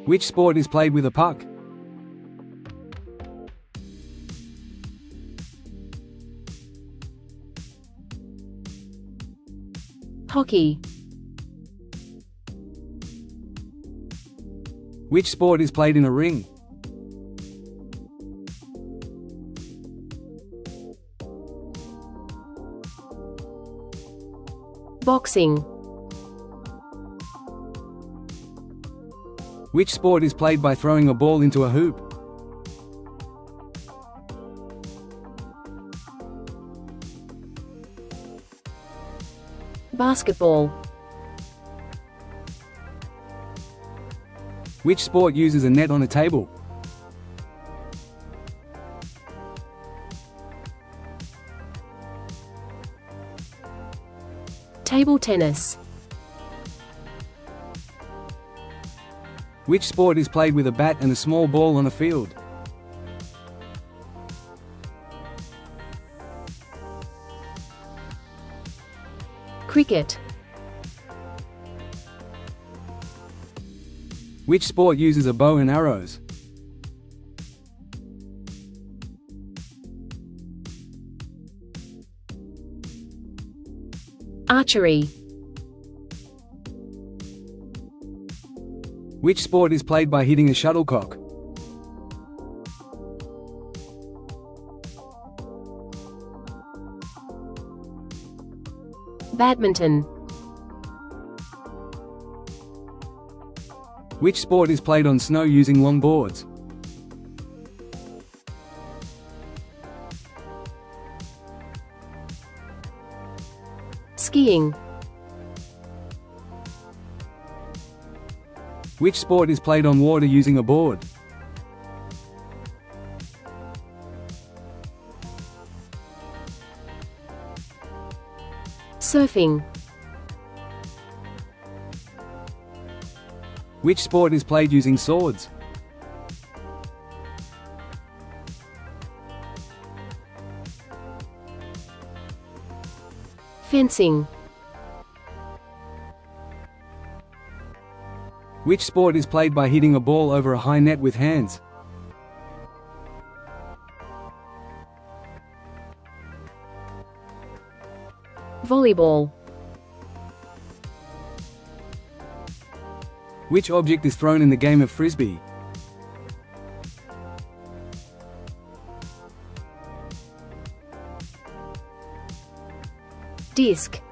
Which sport is played with a puck? Hockey. Which sport is played in a ring? Boxing. Which sport is played by throwing a ball into a hoop? Basketball. Which sport uses a net on a table? Table tennis. Which sport is played with a bat and a small ball on a field? Cricket. Which sport uses a bow and arrows? Archery. Which sport is played by hitting a shuttlecock? Badminton. Which sport is played on snow using long boards? Skiing. Which sport is played on water using a board? Surfing. Which sport is played using swords? Fencing. Which sport is played by hitting a ball over a high net with hands? Volleyball. Which object is thrown in the game of Frisbee? Disc.